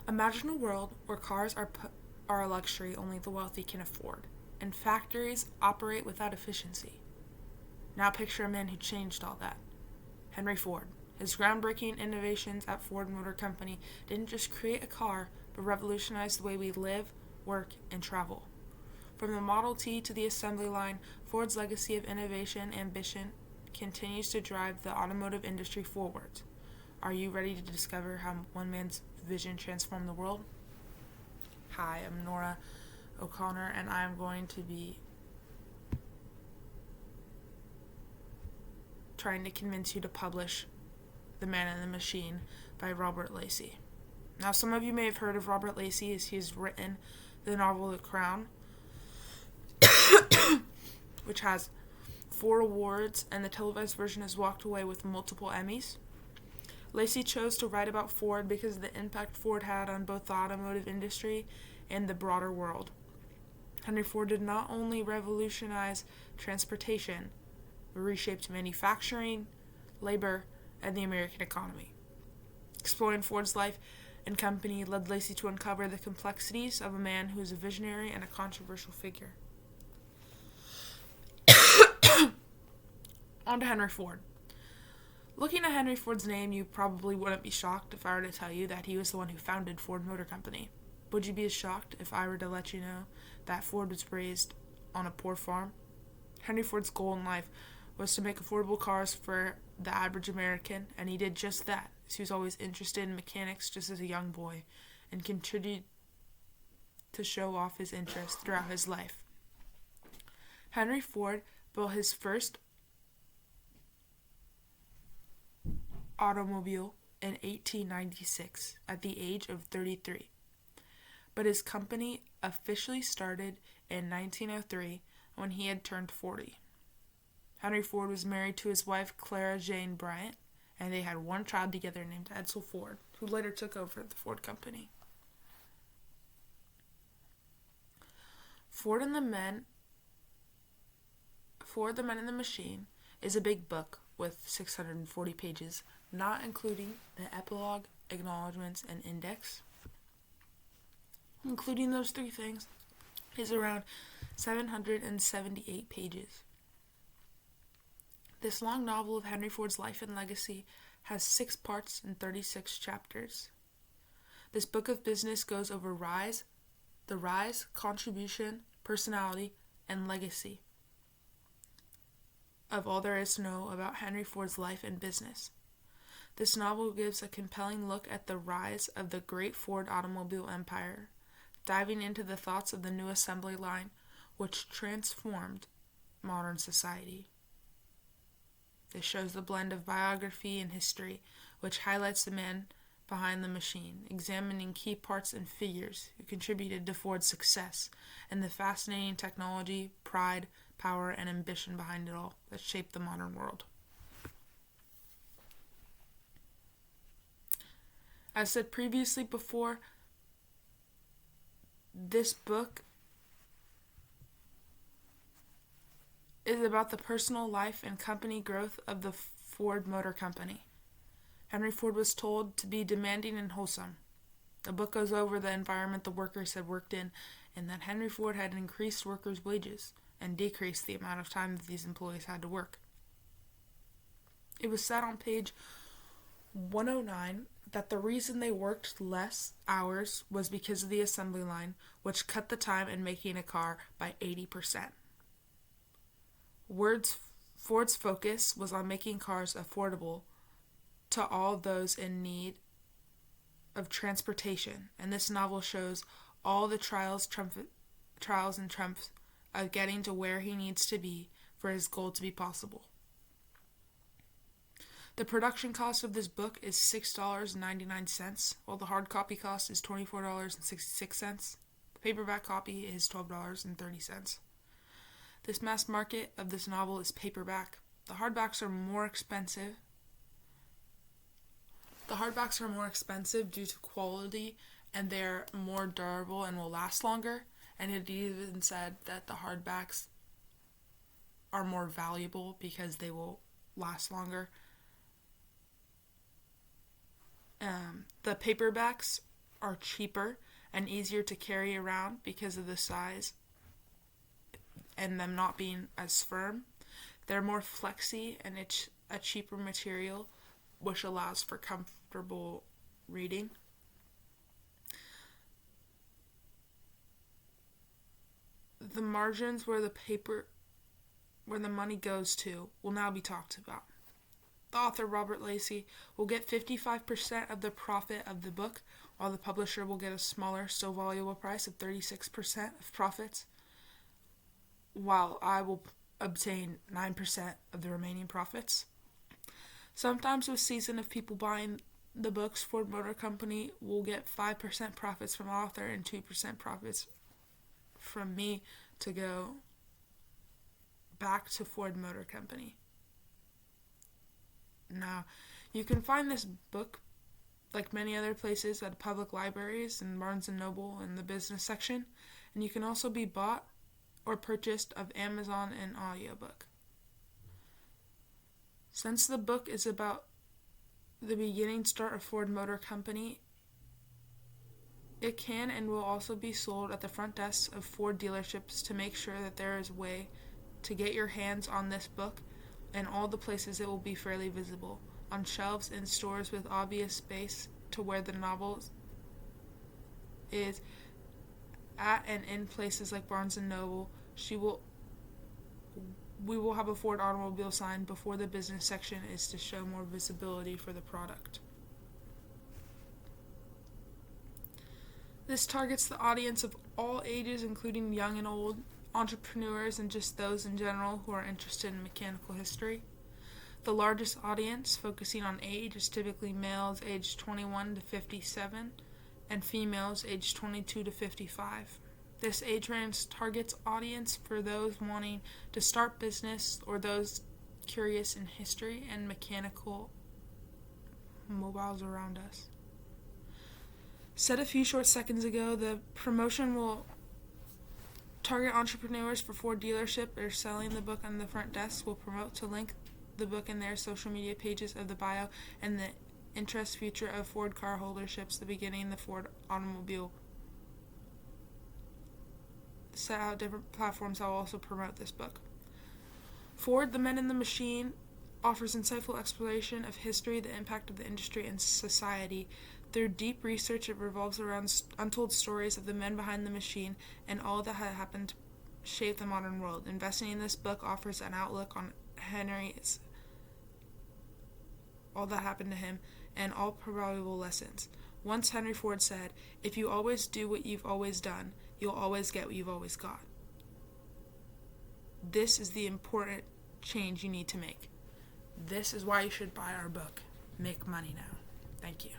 Imagine a world where cars are a luxury only the wealthy can afford, and factories operate without efficiency. Now picture a man who changed all that. Henry Ford. His groundbreaking innovations at Ford Motor Company didn't just create a car, but revolutionized the way we live, work, and travel. From the Model T to the assembly line, Ford's legacy of innovation and ambition continues to drive the automotive industry forward. Are you ready to discover how one man's vision transformed the world? Hi, I'm Nora O'Connor, and I am going to be trying to convince you to publish The Man and the Machine by Robert Lacey. Now, some of you may have heard of Robert Lacey as he has written the novel The Crown, which has 4 awards, and the televised version has walked away with multiple Emmys. Lacey chose to write about Ford because of the impact Ford had on both the automotive industry and the broader world. Henry Ford did not only revolutionize transportation, but reshaped manufacturing, labor, and the American economy. Exploring Ford's life and company led Lacey to uncover the complexities of a man who is a visionary and a controversial figure. On to Henry Ford. Looking at Henry Ford's name, you probably wouldn't be shocked if I were to tell you that he was the one who founded Ford Motor Company. Would you be as shocked if I were to let you know that Ford was raised on a poor farm? Henry Ford's goal in life was to make affordable cars for the average American, and he did just that. He was always interested in mechanics just as a young boy, and continued to show off his interest throughout his life. Henry Ford built his first automobile in 1896 at the age of 33, but his company officially started in 1903 when he had turned 40. Henry Ford was married to his wife Clara Jane Bryant, and they had one child together named Edsel Ford, who later took over the Ford Company. Ford, the Men and the Machine is a big book with 640 pages, not including the epilogue, acknowledgments, and index. Including those 3 things is around 778 pages. This long novel of Henry Ford's life and legacy has 6 parts and 36 chapters. This book of business goes over the rise, contribution, personality, and legacy of all there is to know about Henry Ford's life and business. This novel gives a compelling look at the rise of the great Ford automobile empire, diving into the thoughts of the new assembly line, which transformed modern society. This shows the blend of biography and history, which highlights the man behind the machine, examining key parts and figures who contributed to Ford's success, and the fascinating technology, pride, power, and ambition behind it all that shaped the modern world. As said previously before, this book is about the personal life and company growth of the Ford Motor Company. Henry Ford was told to be demanding and wholesome. The book goes over the environment the workers had worked in, and that Henry Ford had increased workers' wages and decreased the amount of time that these employees had to work. It was said on page 109 that the reason they worked less hours was because of the assembly line, which cut the time in making a car by 80%. Ford's focus was on making cars affordable to all those in need of transportation, and this novel shows all the trials and trumps of getting to where he needs to be for his goal to be possible. The production cost of this book is $6.99, while the hard copy cost is $24.66. The paperback copy is $12.30. This mass market of this novel is paperback. The hardbacks are more expensive. Due to quality, and they're more durable and will last longer. And it even said that the hardbacks are more valuable because they will last longer. The paperbacks are cheaper and easier to carry around because of the size and them not being as firm. They're more flexy and it's a cheaper material, which allows for comfortable reading. The margins where the money goes to will now be talked about. The author, Robert Lacey, will get 55% of the profit of the book, while the publisher will get a smaller, still valuable price of 36% of profits, while I will obtain 9% of the remaining profits. Sometimes with season of people buying the books, Ford Motor Company will get 5% profits from the author and 2% profits from me to go back to Ford Motor Company. Now, you can find this book, like many other places, at public libraries and Barnes & Noble in the business section, and you can also be bought or purchased of Amazon and audiobook. Since the book is about the beginning start of Ford Motor Company, it can and will also be sold at the front desks of Ford dealerships to make sure that there is a way to get your hands on this book, and all the places it will be fairly visible, on shelves in stores with obvious space to where the novel is at, and in places like Barnes & Noble. We will have a Ford automobile sign before the business section is to show more visibility for the product. This targets the audience of all ages, including young and old, entrepreneurs, and just those in general who are interested in mechanical history. The largest audience, focusing on age, is typically males aged 21 to 57 and females aged 22 to 55. This age range targets audience for those wanting to start business or those curious in history and mechanical mobiles around us. Said a few short seconds ago, the promotion will target entrepreneurs for Ford dealership that are selling the book on the front desk. Will promote to link the book in their social media pages of the bio and the interest future of Ford car holderships, the beginning the Ford automobile. Set out different platforms that will also promote this book. Ford, the Men in the Machine, offers insightful exploration of history, the impact of the industry, and society. Through deep research, it revolves around untold stories of the men behind the machine and all that had happened to shape the modern world. Investing in this book offers an outlook on Henry's, all that happened to him, and all probable lessons. Once Henry Ford said, "If you always do what you've always done, you'll always get what you've always got." This is the important change you need to make. This is why you should buy our book. Make money now. Thank you.